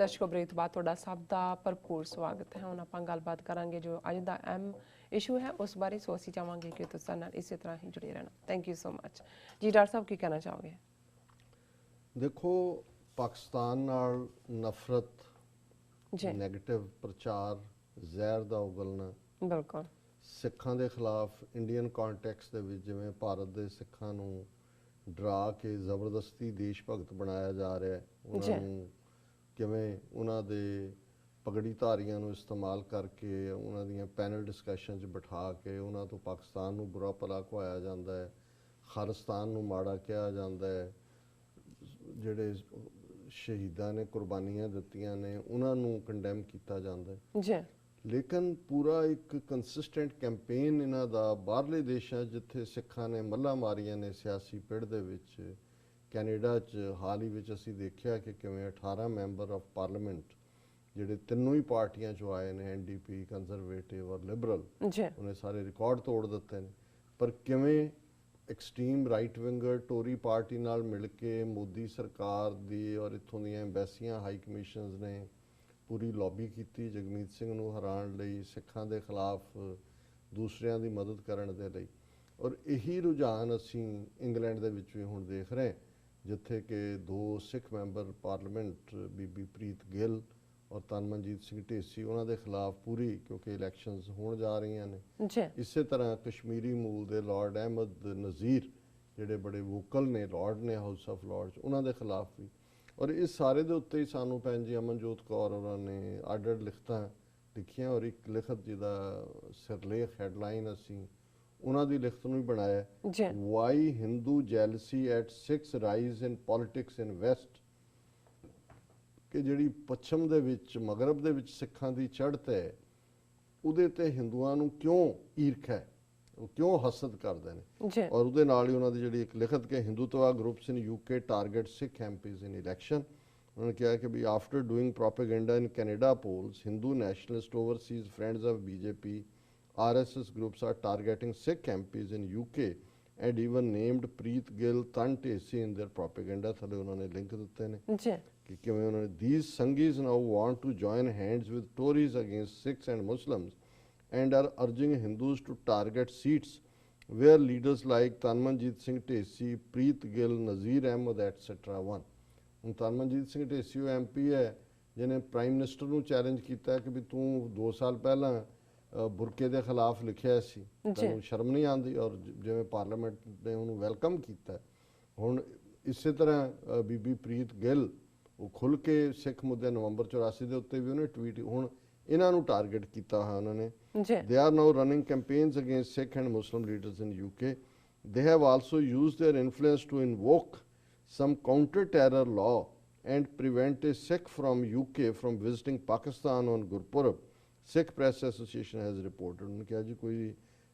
ਦਰਸ਼ਕੋ break ਤੋਂ ਬਾਅਦ ਤੁਹਾਡਾ ਸਭ ਦਾ ਭਰਪੂਰ ਸਵਾਗਤ ਹੈ। ਹੁਣ ਆਪਾਂ ਗੱਲਬਾਤ ਕਰਾਂਗੇ ਜੋ ਅੱਜ ਦਾ ਅਹਿਮ ਇਸ਼ੂ ਹੈ ਉਸ ਬਾਰੇ। ਸੋ ਅਸੀਂ ਚਾਹਾਂਗੇ ਕਿ ਤੁਸੀਂ ਸਾਡੇ ਨਾਲ ਇਸੇ ਤਰ੍ਹਾਂ ਹੀ ਜੁੜੇ ਰਹਿਣਾ। ਥੈਂਕ ਯੂ ਸੋ ਮਚ ਜੀ। ਡਾਕਟਰ ਸਾਹਿਬ ਕੀ ਕਹਿਣਾ ਚਾਹੋਗੇ? ਦੇਖੋ, ਪਾਕਿਸਤਾਨ ਨਾਲ ਨਫ਼ਰਤ, ਜੀ ਨੈਗੇਟਿਵ ਪ੍ਰਚਾਰ, ਜ਼ਹਿਰ ਦਾ ਉਗਲਣਾ, ਬਿਲਕੁਲ ਸਿੱਖਾਂ ਦੇ ਖਿਲਾਫ ਇੰਡੀਅਨ ਕੰਟੈਕਸਟ ਦੇ ਵਿੱਚ ਜਿਵੇਂ ਭਾਰਤ ਦੇ ਸਿੱਖਾਂ ਨੂੰ ਡਰਾ ਕੇ ਜ਼ਬਰਦਸਤੀ ਦੇਸ਼ ਭਗਤ ਬਣਾਇਆ ਜਾ ਰਿਹਾ ਹੈ, ਉਹਨਾਂ ਨੂੰ ਕਿਵੇਂ ਉਹਨਾਂ ਦੇ ਪਗੜੀ ਧਾਰੀਆਂ ਨੂੰ ਇਸਤੇਮਾਲ ਕਰਕੇ ਉਹਨਾਂ ਦੀਆਂ ਪੈਨਲ ਡਿਸਕਸ਼ਨ 'ਚ ਬਿਠਾ ਕੇ ਉਹਨਾਂ ਤੋਂ ਪਾਕਿਸਤਾਨ ਨੂੰ ਬੁਰਾ ਭਲਾ ਖਵਾਇਆ ਜਾਂਦਾ ਹੈ, ਖਾਲਿਸਤਾਨ ਨੂੰ ਮਾੜਾ ਕਿਹਾ ਜਾਂਦਾ ਹੈ, ਜਿਹੜੇ ਸ਼ਹੀਦਾਂ ਨੇ ਕੁਰਬਾਨੀਆਂ ਦਿੱਤੀਆਂ ਨੇ ਉਹਨਾਂ ਨੂੰ ਕੰਡੈਮ ਕੀਤਾ ਜਾਂਦਾ ਹੈ ਜੀ। ਲੇਕਿਨ ਪੂਰਾ ਇੱਕ ਕੰਸਿਸਟੈਂਟ ਕੈਂਪੇਨ ਇਹਨਾਂ ਦਾ ਬਾਹਰਲੇ ਦੇਸ਼ਾਂ ਜਿੱਥੇ ਸਿੱਖਾਂ ਨੇ ਮੱਲਾਂ ਮਾਰੀਆਂ ਨੇ ਸਿਆਸੀ ਪਿੜ ਦੇ ਵਿੱਚ, ਕੈਨੇਡਾ 'ਚ ਹਾਲ ਹੀ ਵਿੱਚ ਅਸੀਂ ਦੇਖਿਆ ਕਿ ਕਿਵੇਂ 18 ਮੈਂਬਰ ਆਫ ਪਾਰਲੀਮੈਂਟ ਜਿਹੜੇ ਤਿੰਨੋਂ ਹੀ ਪਾਰਟੀਆਂ 'ਚੋਂ ਆਏ ਨੇ, NDP, ਕੰਜ਼ਰਵੇਟਿਵ ਔਰ ਲਿਬਰਲ, ਉਹਨੇ ਸਾਰੇ ਰਿਕਾਰਡ ਤੋੜ ਦਿੱਤੇ ਨੇ। ਪਰ ਕਿਵੇਂ extreme right winger Tory party ਨਾਲ ਮਿਲ ਕੇ ਮੋਦੀ ਸਰਕਾਰ ਦੀ ਔਰ ਇੱਥੋਂ ਦੀਆਂ ਐਮਬੈਸੀਆਂ, ਹਾਈ ਕਮਿਸ਼ਨਸ ਨੇ ਪੂਰੀ ਲੌਬੀ ਕੀਤੀ ਜਗਮੀਤ ਸਿੰਘ ਨੂੰ ਹਰਾਉਣ ਲਈ, ਸਿੱਖਾਂ ਦੇ ਖਿਲਾਫ ਦੂਸਰਿਆਂ ਦੀ ਮਦਦ ਕਰਨ ਦੇ ਲਈ। ਔਰ ਇਹੀ ਰੁਝਾਨ ਅਸੀਂ ਇੰਗਲੈਂਡ ਦੇ ਵਿੱਚ ਵੀ ਹੁਣ ਦੇਖ ਰਹੇ, ਜਿੱਥੇ ਕਿ 2 ਸਿੱਖ ਮੈਂਬਰ ਪਾਰਲੀਮੈਂਟ ਬੀਬੀ ਪ੍ਰੀਤ ਗਿੱਲ ਔਰ ਤਨਮਨਜੀਤ ਸਿੰਘ ਢੇਸੀ ਉਹਨਾਂ ਦੇ ਖਿਲਾਫ ਪੂਰੀ, ਕਿਉਂਕਿ ਇਲੈਕਸ਼ਨਸ ਹੋਣ ਜਾ ਰਹੀਆਂ ਨੇ। ਇਸੇ ਤਰ੍ਹਾਂ ਕਸ਼ਮੀਰੀ ਮੂਲ ਦੇ ਲਾਰਡ ਅਹਿਮਦ ਨਜ਼ੀਰ ਜਿਹੜੇ ਬੜੇ ਵੋਕਲ ਨੇ, ਲਾਰਡ ਨੇ ਹਾਊਸ ਆਫ ਲਾਰਡਸ, ਉਹਨਾਂ ਦੇ ਖਿਲਾਫ ਵੀ। ਔਰ ਇਸ ਸਾਰੇ ਦੇ ਉੱਤੇ ਹੀ ਸਾਨੂੰ ਭੈਣ ਜੀ ਅਮਨਜੋਤ ਕੌਰ ਉਹਨਾਂ ਨੇ ਅੱਡ-ਅੱਡ ਲਿਖਤਾਂ ਲਿਖੀਆਂ ਔਰ ਇੱਕ ਲਿਖਤ ਜਿਹਦਾ ਸਿਰਲੇਖ ਹੈਡਲਾਈਨ ਅਸੀਂ ਉਹਨਾਂ ਦੀ ਲਿਖਤ ਨੂੰ ਹੀ ਬਣਾਇਆ, why Hindu jealousy at Sikhs rise in politics in West, ਕਿ ਜਿਹੜੀ ਪੱਛਮ ਦੇ ਵਿੱਚ, ਮਗਰਬ ਦੇ ਵਿੱਚ ਸਿੱਖਾਂ ਦੀ ਚੜ੍ਹਤ ਹੈ, ਉਹਦੇ ਤੇ ਹਿੰਦੂਆਂ ਨੂੰ ਕਿਉਂ ਈਰਖਾ ਹੈ, ਉਹ ਕਿਉਂ ਹਸਦ ਕਰਦੇ ਨੇ। ਔਰ ਉਹਦੇ ਨਾਲ ਹੀ ਉਹਨਾਂ ਦੀ ਜਿਹੜੀ ਇੱਕ ਲਿਖਤ ਕਿ Hindutva groups in UK target Sikh MPs in election. ਉਹਨਾਂ ਨੇ ਕਿਹਾ ਕਿ we after doing propaganda in Canada polls, Hindu nationalist overseas friends of BJP RSS groups are targeting Sikh MPs in UK and even named Preet Gill, Tan Tesi in their propaganda। ਥੱਲੇ ਉਹਨਾਂ ਨੇ link ਦਿੱਤੇ ਨੇ ਕਿ ਕਿਵੇਂ ਉਹਨਾਂ ਨੇ these Sanghis now want to join hands with Tories against Sikhs and Muslims and are urging Hindus to target seats where leaders like Tanmanjit Singh Dhesi, Preet Gill, Nazir Ahmed etc. won। ਹੁਣ ਤਨਮਨਜੀਤ ਸਿੰਘ ਢੇਸੀ ਉਹ MP ਹੈ ਜਿਹਨੇ prime minister ਨੂੰ challenge ਕੀਤਾ ਕਿ ਵੀ ਤੂੰ 2 ਸਾਲ ਪਹਿਲਾਂ ਬੁਰਕੇ ਦੇ ਖਿਲਾਫ ਲਿਖਿਆ ਸੀ, ਤੈਨੂੰ ਸ਼ਰਮ ਨਹੀਂ ਆਉਂਦੀ, ਔਰ ਜਿਵੇਂ ਪਾਰਲੀਮੈਂਟ ਨੇ ਉਹਨੂੰ ਵੈਲਕਮ ਕੀਤਾ। ਹੁਣ ਇਸੇ ਤਰ੍ਹਾਂ ਬੀਬੀ ਪ੍ਰੀਤ ਗਿੱਲ ਉਹ ਖੁੱਲ੍ਹ ਕੇ ਸਿੱਖ ਮੁੱਦੇ ਨਵੰਬਰ 84 ਦੇ ਉੱਤੇ ਵੀ ਉਹਨੇ ਟਵੀਟ, ਹੁਣ ਇਹਨਾਂ ਨੂੰ ਟਾਰਗੇਟ ਕੀਤਾ ਹੋਇਆ ਉਹਨਾਂ ਨੇ। They are now running campaigns against Sikh and Muslim leaders in UK। They have also used their influence to invoke some counter-terror law and prevent a Sikh from UK from visiting Pakistan on Gurpurab, Sikh Press Association has reported। उन्होंने कहा जी कोई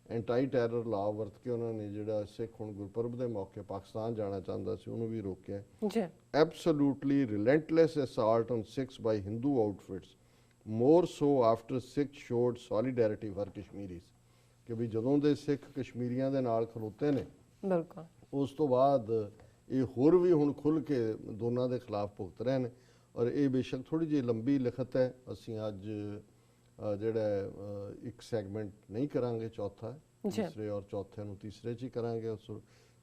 anti terror law वरत के उन्होंने जिहड़ा सिख हुण गुरपुरब दे मौके पाकिस्तान जाना चाहता सी उन्होंने भी रोकिया। Absolutely relentless assault on Sikhs by Hindu outfits, more so after Sikhs showed solidarity for Kashmiris। कि भी जदों दे सिख कश्मीरियां दे नाल खलोते ने, बिल्कुल उस तो बाद ਇਹ ਹੋਰ ਵੀ ਹੁਣ ਖੁੱਲ੍ਹ ਕੇ ਦੋਨਾਂ ਦੇ ਖਿਲਾਫ ਭੁਗਤ ਰਹੇ ਨੇ। ਔਰ ਇਹ ਬੇਸ਼ੱਕ ਥੋੜ੍ਹੀ ਜਿਹੀ ਲੰਬੀ ਲਿਖਤ ਹੈ, ਅਸੀਂ ਅੱਜ ਜਿਹੜਾ ਇੱਕ ਸੈਗਮੈਂਟ ਨਹੀਂ ਕਰਾਂਗੇ, ਚੌਥਾ ਤੀਸਰੇ ਔਰ ਚੌਥੇ ਨੂੰ ਤੀਸਰੇ 'ਚ ਹੀ ਕਰਾਂਗੇ,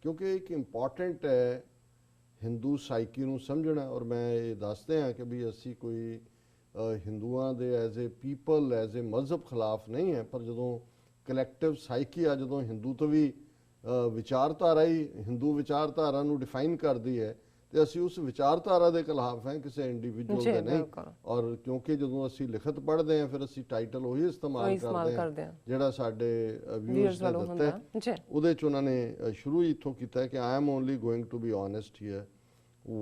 ਕਿਉਂਕਿ ਇੱਕ ਇੰਪੋਰਟੈਂਟ ਹੈ ਹਿੰਦੂ ਸਾਈਕੀ ਨੂੰ ਸਮਝਣਾ। ਔਰ ਮੈਂ ਇਹ ਦੱਸਦੇ ਹਾਂ ਕਿ ਵੀ ਅਸੀਂ ਕੋਈ ਹਿੰਦੂਆਂ ਦੇ as a people, as a ਮਜ਼ਹਬ ਖਿਲਾਫ ਨਹੀਂ ਹੈ, ਪਰ ਜਦੋਂ ਕਲੈਕਟਿਵ ਸਾਈਕੀ ਆ, ਜਦੋਂ ਹਿੰਦੂ ਤੋਂ ਵੀ ਵਿਚਾਰਧਾਰਾ ਹੀ ਹਿੰਦੂ ਵਿਚਾਰਧਾਰਾ ਨੂੰ ਡਿਫਾਈਨ ਕਰਦੀ ਹੈ, ਤੇ ਅਸੀਂ ਉਸ ਵਿਚਾਰਧਾਰਾ ਦੇ ਖਿਲਾਫ ਹੈ, ਕਿਸੇ ਇੰਡੀਵਿਜੂਅਲ ਦੇ ਨਹੀਂ। ਔਰ ਕਿਉਂਕਿ ਜਦੋਂ ਅਸੀਂ ਲਿਖਤ ਪੜ੍ਹਦੇ ਹਾਂ ਫਿਰ ਅਸੀਂ ਟਾਈਟਲ ਉਹੀ ਇਸਤੇਮਾਲ ਕਰਦੇ ਹਾਂ ਜਿਹੜਾ ਸਾਡੇ ਵਿਊਅਰਸ ਨੇ ਦਿੱਤਾ ਹੈ। ਉਹਦੇ 'ਚ ਉਹਨਾਂ ਨੇ ਸ਼ੁਰੂ ਹੀ ਇੱਥੋਂ ਕੀਤਾ ਕਿ I am only going to be honest here,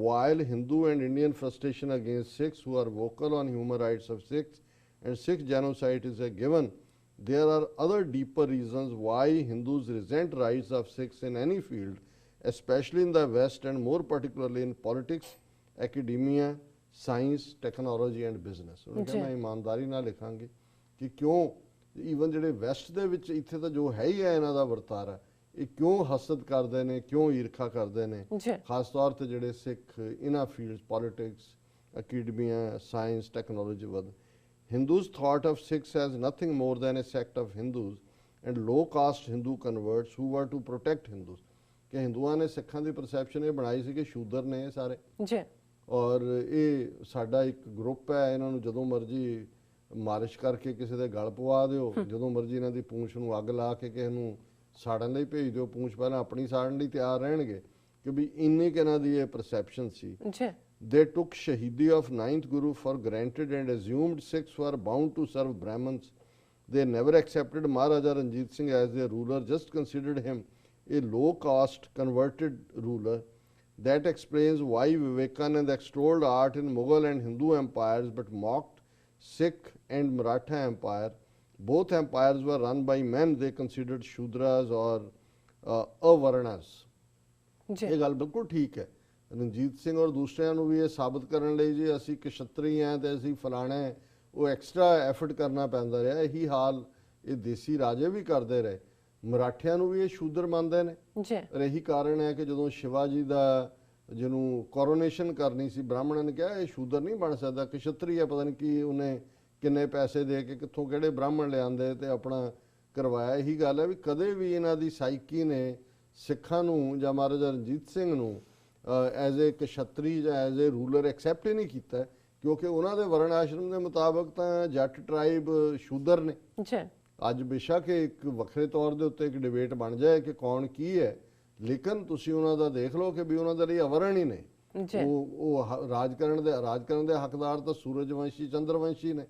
while Hindu and Indian frustration against Sikhs who are vocal on human rights of Sikhs and Sikh genocide is a given, there are other deeper reasons why Hindus resent rights of Sikhs in any field, especially in the West and more particularly in politics, academia, science, technology and business। ਉਹਨੇ ਕਿਹਾ ਮੈਂ ਇਮਾਨਦਾਰੀ ਨਾਲ ਲਿਖਾਂਗੀ ਕਿ ਕਿਉਂ even ਜਿਹੜੇ West ਦੇ ਵਿੱਚ ਇੱਥੇ ਤਾਂ ਜੋ ਹੈ ਹੀ ਹੈ ਇਹਨਾਂ ਦਾ ਵਰਤਾਰਾ, ਇਹ ਕਿਉਂ ਹਸਦ ਕਰਦੇ ਨੇ, ਕਿਉਂ ਈਰਖਾ ਕਰਦੇ ਨੇ, ਖਾਸ ਤੌਰ ਤੇ ਜਿਹੜੇ ਸਿੱਖ ਇਹਨਾਂ fields, politics, academia, science, technology ਵੱਧ। Hindus thought of Sikhs as nothing more than a sect of Hindus and low caste Hindu converts who were to protect Hindus। ਕਿ ਹਿੰਦੂਆਂ ਨੇ ਸਿੱਖਾਂ ਦੀ ਪਰਸੈਪਸ਼ਨ ਇਹ ਬਣਾਈ ਸੀ ਕਿ ਸ਼ੂਦਰ ਨੇ ਇਹ ਸਾਰੇ, ਜੀ ਔਰ ਇਹ ਸਾਡਾ ਇੱਕ ਗਰੁੱਪ ਹੈ, ਇਹਨਾਂ ਨੂੰ ਜਦੋਂ ਮਰਜ਼ੀ ਮਾਰਿਸ਼ ਕਰਕੇ ਕਿਸੇ ਦੇ ਗਲ ਪਵਾ ਦਿਓ, ਜਦੋਂ ਮਰਜ਼ੀ ਇਹਨਾਂ ਦੀ ਪੂੰਛ ਨੂੰ ਅੱਗ ਲਾ ਕੇ ਕਿਸੇ ਨੂੰ ਸਾੜਨ ਲਈ ਭੇਜ ਦਿਓ, ਪੂੰਛ ਪਹਿਲਾਂ ਆਪਣੀ ਸਾੜਨ ਲਈ ਤਿਆਰ ਰਹਿਣਗੇ, ਕਿ ਵੀ ਇੰਨੀ ਕਿ ਇਹਨਾਂ ਦੀ ਇਹ ਪਰਸੈਪਸ਼ਨ ਸੀ। ਜੀ They took Shahidi of 9th Guru for granted and assumed Sikhs were bound to serve Brahmins. They never accepted Maharaja Ranjit Singh as their ruler, just considered him a low caste converted ruler. That explains why Vivekanand extolled art in Mughal and Hindu empires but mocked Sikh and Maratha empire. Both empires were run by men they considered Shudras or Avarnas. ਜੀ ਇਹ ਗੱਲ ਬਿਲਕੁਲ ਠੀਕ ਹੈ। ਰਣਜੀਤ ਸਿੰਘ ਔਰ ਦੂਸਰਿਆਂ ਨੂੰ ਵੀ ਇਹ ਸਾਬਤ ਕਰਨ ਲਈ ਜੀ ਅਸੀਂ ਕਸ਼ਤਰੀ ਹਾਂ ਤੇ ਅਸੀਂ ਫਲਾਣਾ ਹੈ, ਉਹ ਐਕਸਟਰਾ ਐਫਰਟ ਕਰਨਾ ਪੈਂਦਾ ਰਿਹਾ। ਇਹੀ ਹਾਲ ਇਹ ਦੇਸੀ ਰਾਜੇ ਵੀ ਕਰਦੇ ਰਹੇ। ਮਰਾਠਿਆਂ ਨੂੰ ਵੀ ਇਹ ਸ਼ੂਦਰ ਮੰਨਦੇ ਨੇ, ਜੀ ਔਰ ਇਹੀ ਕਾਰਨ ਹੈ ਕਿ ਜਦੋਂ ਸ਼ਿਵਾਜੀ ਦਾ ਜਿਹਨੂੰ ਕੋਰੋਨੇਸ਼ਨ ਕਰਨੀ ਸੀ, ਬ੍ਰਾਹਮਣਾਂ ਨੇ ਕਿਹਾ ਇਹ ਸ਼ੂਦਰ ਨਹੀਂ ਬਣ ਸਕਦਾ, ਕਸ਼ਤਰੀ ਹੈ, ਪਤਾ ਨਹੀਂ ਕੀ ਉਹਨੇ ਕਿੰਨੇ ਪੈਸੇ ਦੇ ਕੇ ਕਿੱਥੋਂ ਕਿਹੜੇ ਬ੍ਰਾਹਮਣ ਲਿਆਂਦੇ ਤੇ ਆਪਣਾ ਕਰਵਾਇਆ। ਇਹੀ ਗੱਲ ਹੈ ਵੀ ਕਦੇ ਵੀ ਇਹਨਾਂ ਦੀ ਸਾਈਕੀ ਨੇ ਸਿੱਖਾਂ ਨੂੰ ਜਾਂ ਮਹਾਰਾਜਾ ਰਣਜੀਤ ਸਿੰਘ ਨੂੰ ਐਜ਼ ਏ ਕਸ਼ਤਰੀ ਜਾਂ ਐਜ਼ ਏ ਰੂਲਰ ਐਕਸੈਪਟ ਹੀ ਨਹੀਂ ਕੀਤਾ, ਕਿਉਂਕਿ ਉਹਨਾਂ ਦੇ ਵਰਣ ਆਸ਼ਰਮ ਦੇ ਮੁਤਾਬਕ ਤਾਂ ਜੱਟ ਟਰਾਈਬ ਸ਼ੂਦਰ ਨੇ। ਜੀ ਅੱਜ ਬੇਸ਼ੱਕ ਇੱਕ ਵੱਖਰੇ ਤੌਰ ਦੇ ਉੱਤੇ ਇੱਕ ਡਿਬੇਟ ਬਣ ਜਾਏ ਕਿ ਕੌਣ ਕੀ ਹੈ, ਲੇਕਿਨ ਤੁਸੀਂ ਉਹਨਾਂ ਦਾ ਦੇਖ ਲਓ ਕਿ ਵੀ ਉਹਨਾਂ ਦੇ ਲਈ ਅਵਰਣ ਹੀ ਨੇ। ਜੀ ਉਹ ਰਾਜ ਕਰਨ ਦੇ ਹੱਕਦਾਰ ਤਾਂ ਸੂਰਜਵੰਸ਼ੀ ਚੰਦਰਵੰਸ਼ੀ ਨੇ,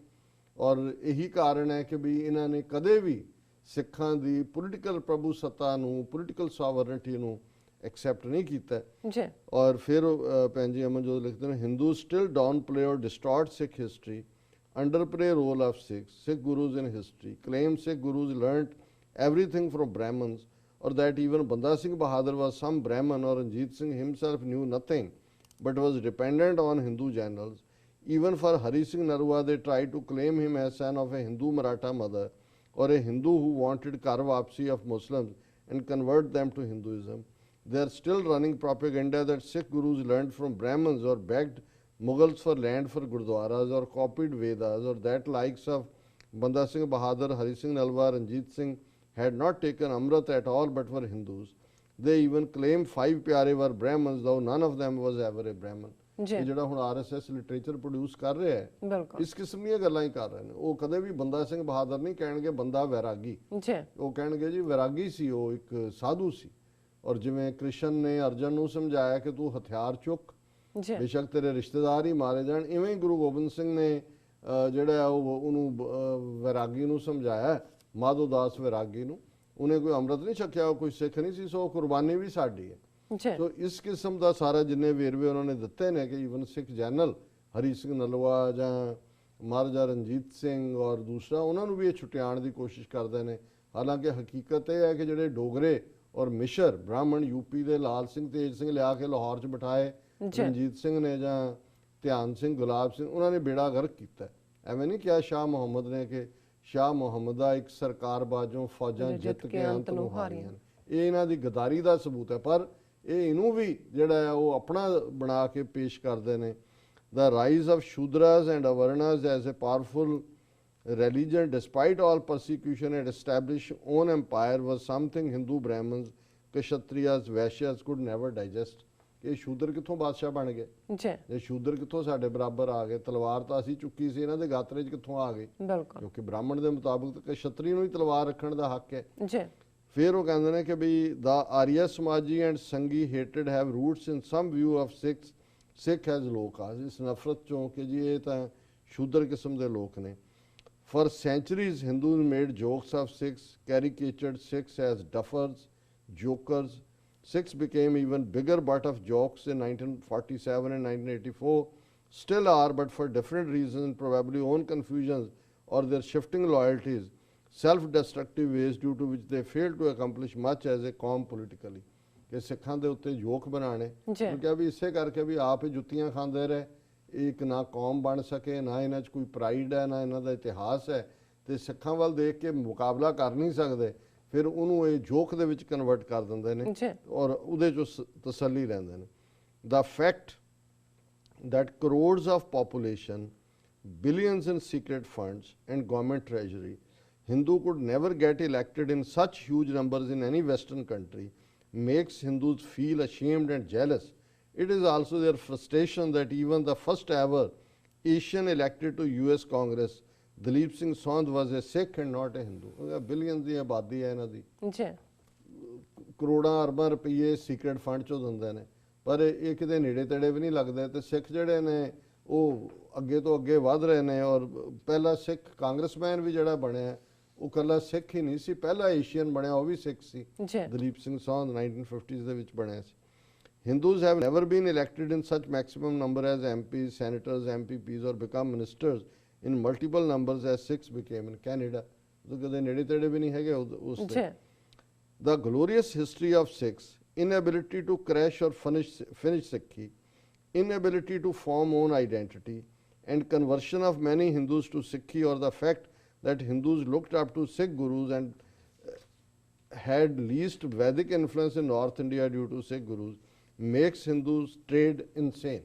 ਔਰ ਇਹੀ ਕਾਰਨ ਹੈ ਕਿ ਵੀ ਇਹਨਾਂ ਨੇ ਕਦੇ ਵੀ ਸਿੱਖਾਂ ਦੀ ਪੋਲੀਟੀਕਲ ਪ੍ਰਭੂ ਸੱਤਾ ਨੂੰ, ਪੋਲੀਟੀਕਲ ਸੋਵਰਨਟੀ ਨੂੰ ਐਕਸੈਪਟ ਨਹੀਂ ਕੀਤਾ। ਜੀ ਔਰ ਫਿਰ ਭੈਣ ਜੀ ਅਮਨਜੋਤ ਲਿਖਦੇ ਨੇ, ਹਿੰਦੂ ਸਟਿਲ ਡਾਊਨ ਪਲੇ ਔਰ distort Sikh history, underplay role of Sikh gurus in history, claim Sikh gurus learnt everything from Brahmins, or that even Banda Singh Bahadur was some Brahmin, or Ranjit Singh himself knew nothing but was dependent on Hindu generals. Even for Hari Singh Narwa, they tried to claim him as son of a Hindu Maratha mother or a Hindu who wanted kar wapsi of Muslims and convert them to Hinduism. They are still running propaganda that Sikh gurus learned from Brahmins or begged Mughals for land for Gurdwaras or copied Vedas, or that likes of Banda Singh Bahadur, Hari Singh Nalwa, Ranjit Singh had not taken Amrit at all but were Hindus. They even claim 5 pyare were Brahmins, though none of them was ever a Brahmin. ਜੀ ਇਹ ਜਿਹੜਾ ਹੁਣ RSS literature produce ਕਰ ਰਿਹਾ ਹੈ, ਬਿਲਕੁਲ ਇਸ ਕਿਸਮ ਦੀਆਂ ਗੱਲਾਂ ਹੀ ਕਰ ਰਹੇ ਨੇ। ਉਹ ਕਦੇ ਵੀ ਬੰਦਾ ਸਿੰਘ ਬਹਾਦਰ ਨਹੀਂ ਕਹਿਣਗੇ ਬੰਦਾ ਵੈਰਾਗੀ, ਜੀ ਉਹ ਕਹਿਣਗੇ ਜੀ ਵੈਰਾਗੀ ਸੀ, ਉਹ ਇੱਕ ਸਾਧੂ ਸੀ। ਔਰ ਜਿਵੇਂ ਕ੍ਰਿਸ਼ਨ ਨੇ ਅਰਜਨ ਨੂੰ ਸਮਝਾਇਆ ਕਿ ਤੂੰ ਹਥਿਆਰ ਚੁੱਕ, ਜੀ ਬੇਸ਼ੱਕ ਤੇਰੇ ਰਿਸ਼ਤੇਦਾਰ ਹੀ ਮਾਰੇ ਜਾਣ, ਇਵੇਂ ਹੀ ਗੁਰੂ ਗੋਬਿੰਦ ਸਿੰਘ ਨੇ ਜਿਹੜਾ ਉਹਨੂੰ ਵੈਰਾਗੀ ਨੂੰ ਸਮਝਾਇਆ, ਮਾਧੋ ਦਾਸ ਵੈਰਾਗੀ ਨੂੰ। ਉਹਨੇ ਕੋਈ ਅੰਮ੍ਰਿਤ ਨਹੀਂ ਛਕਿਆ, ਉਹ ਕੋਈ ਸਿੱਖ ਨਹੀਂ ਸੀ, ਸੋ ਕੁਰਬਾਨੀ ਵੀ ਸਾਡੀ ਹੈ। ਜੀ ਸੋ ਇਸ ਕਿਸਮ ਦਾ ਸਾਰਾ ਜਿੰਨੇ ਵੇਰਵੇ ਉਹਨਾਂ ਨੇ ਦਿੱਤੇ ਨੇ ਕਿ ਈਵਨ ਸਿੱਖ ਜਨਰਲ ਹਰੀ ਸਿੰਘ ਨਲਵਾ ਜਾਂ ਮਹਾਰਾਜਾ ਰਣਜੀਤ ਸਿੰਘ ਔਰ ਦੂਸਰਾ, ਉਹਨਾਂ ਨੂੰ ਵੀ ਇਹ ਛੁਟਿਆਉਣ ਦੀ ਕੋਸ਼ਿਸ਼ ਕਰਦੇ ਨੇ। ਹਾਲਾਂਕਿ ਹਕੀਕਤ ਇਹ ਹੈ ਕਿ ਜਿਹੜੇ ਡੋਗਰੇ ਔਰ ਮਿਸ਼ਰ ਬ੍ਰਾਹਮਣ ਯੂਪੀ ਦੇ ਲਾਲ ਸਿੰਘ ਤੇਜ ਸਿੰਘ ਲਿਆ ਕੇ ਲਾਹੌਰ 'ਚ ਬਿਠਾਏ ਰਣਜੀਤ ਸਿੰਘ ਨੇ ਜਾਂ ਧਿਆਨ ਸਿੰਘ ਗੁਲਾਬ ਸਿੰਘ, ਉਹਨਾਂ ਨੇ ਬੇੜਾ ਗਰਕ ਕੀਤਾ। ਐਵੇਂ ਨਹੀਂ ਕਿਹਾ ਸ਼ਾਹ ਮੁਹੰਮਦ ਨੇ ਕਿ ਸ਼ਾਹ ਮੁਹੰਮਦ ਦਾ ਇੱਕ ਸਰਕਾਰ ਬਾਜੋਂ ਫੌਜਾਂ ਜਿੱਤ ਕੇ ਅੰਤ ਨੂੰ ਹਾਰੀਆਂ। ਇਹ ਇਹਨਾਂ ਦੀ ਗਦਾਰੀ ਦਾ ਸਬੂਤ ਹੈ, ਪਰ ਇਹ ਇਹਨੂੰ ਵੀ ਜਿਹੜਾ ਹੈ ਉਹ ਆਪਣਾ ਬਣਾ ਕੇ ਪੇਸ਼ ਕਰਦੇ ਨੇ। The rise of Shudras and Avarnas as a powerful religion despite all persecution and established own empire was something Hindu Brahmins, Kshatriyas, Vaishyas could never digest. ਇਹ ਸ਼ੂਦਰ ਕਿੱਥੋਂ ਬਾਦਸ਼ਾਹ ਬਣ ਗਏ? ਜੀ ਇਹ ਸ਼ੂਦਰ ਕਿੱਥੋਂ ਸਾਡੇ ਬਰਾਬਰ ਆ ਗਏ? ਤਲਵਾਰ ਤਾਂ ਅਸੀਂ ਚੁੱਕੀ ਸੀ, ਇਹਨਾਂ ਦੇ ਗਾਤਰੇ 'ਚ ਕਿੱਥੋਂ ਆ ਗਏ? ਬਿਲਕੁਲ ਕਿਉਂਕਿ ਬ੍ਰਾਹਮਣ ਦੇ ਮੁਤਾਬਕ ਤਾਂ ਕਸ਼ਤਰੀ ਨੂੰ ਹੀ ਤਲਵਾਰ ਰੱਖਣ ਦਾ ਹੱਕ ਹੈ। ਜੀ ਫਿਰ ਉਹ ਕਹਿੰਦੇ ਨੇ ਕਿ ਵੀ the Arya Samaji and Sanghi hated have roots in some view of Sikh as low caste. ਇਸ ਨਫ਼ਰਤ ਚੋਂ ਕਿ ਜੀ ਇਹ ਤਾਂ ਸ਼ੂਦਰ ਕਿਸਮ ਦੇ ਲੋਕ ਨੇ। For centuries, Hindus made jokes of Sikhs, caricatured Sikhs as duffers, jokers. Sikhs became even bigger butt of jokes in 1947 and 1984, still are, but for different reasons, probably own confusions or their shifting loyalties, self-destructive ways due to which they fail to accomplish much as a qawm politically. ਕਿ ਸਿੱਖਾਂ ਦੇ ਉੱਤੇ ਜੋਕ ਬਣਾਣੇ, ਕਿਉਂਕਿ ਵੀ ਇਸੇ ਕਰਕੇ ਵੀ ਆਪ ਹੀ ਜੁੱਤੀਆਂ ਖਾਂਦੇ ਰਹੇ। ਇੱਕ ਨਾ ਕੌਮ ਬਣ ਸਕੇ, ਨਾ ਇਹਨਾਂ 'ਚ ਕੋਈ ਪ੍ਰਾਈਡ ਹੈ, ਨਾ ਇਹਨਾਂ ਦਾ ਇਤਿਹਾਸ ਹੈ, ਤੇ ਸਿੱਖਾਂ ਵੱਲ ਦੇਖ ਕੇ ਮੁਕਾਬਲਾ ਕਰ ਨਹੀਂ ਸਕਦੇ। ਫਿਰ ਉਹਨੂੰ ਇਹ ਜੋਕ ਦੇ ਵਿੱਚ ਕਨਵਰਟ ਕਰ ਦਿੰਦੇ ਨੇ ਔਰ ਉਹਦੇ 'ਚੋਂ ਤਸੱਲੀ ਲੈਂਦੇ ਨੇ। The fact that crores of population, billions in secret funds and government treasury, Hindu could never get elected in such huge numbers in any Western country, makes Hindus feel ashamed and jealous. It is also their frustration that even the first ever Asian elected to US Congress, Dalip Singh Sondh, was a Sikh and not a Hindu. Billions ਦੀ ਆਬਾਦੀ ਹੈ ਇਹਨਾਂ ਦੀ, ਜੀ ਕਰੋੜਾਂ ਅਰਬਾਂ ਰੁਪਏ secret fund ਚੋਂ ਦਿੰਦੇ ਨੇ, ਪਰ ਇਹ ਕਿਤੇ ਨੇੜੇ ਤੇੜੇ ਵੀ ਨਹੀਂ ਲੱਗਦੇ। ਤੇ ਸਿੱਖ ਜਿਹੜੇ ਨੇ ਉਹ ਅੱਗੇ ਤੋਂ ਅੱਗੇ ਵੱਧ ਰਹੇ ਨੇ। ਔਰ ਪਹਿਲਾ ਸਿੱਖ ਕਾਂਗਰਸਮੈਨ ਵੀ ਜਿਹੜਾ ਬਣਿਆ ਉਹ ਇਕੱਲਾ ਸਿੱਖ ਹੀ ਨਹੀਂ ਸੀ, ਪਹਿਲਾ ਏਸ਼ੀਅਨ ਬਣਿਆ ਉਹ ਵੀ ਸਿੱਖ ਸੀ, ਜੀ ਦਲੀਪ ਸਿੰਘ ਸੌਂਧ 1950s ਦੇ ਵਿੱਚ ਬਣਿਆ ਸੀ। Hindus have never been elected in such maximum number as MPs, senators, MPPs or become ministers in multiple numbers as Sikhs became in Canada. तो कदे नेड़े तेड़े भी नहीं है उससे। जी The glorious history of Sikhs, inability to crash or finish Sikhi, inability to form own identity, and conversion of many Hindus to Sikhi, or the fact that Hindus looked up to Sikh gurus and had least Vedic influence in North India due to Sikh gurus, makes Hindus trade insane.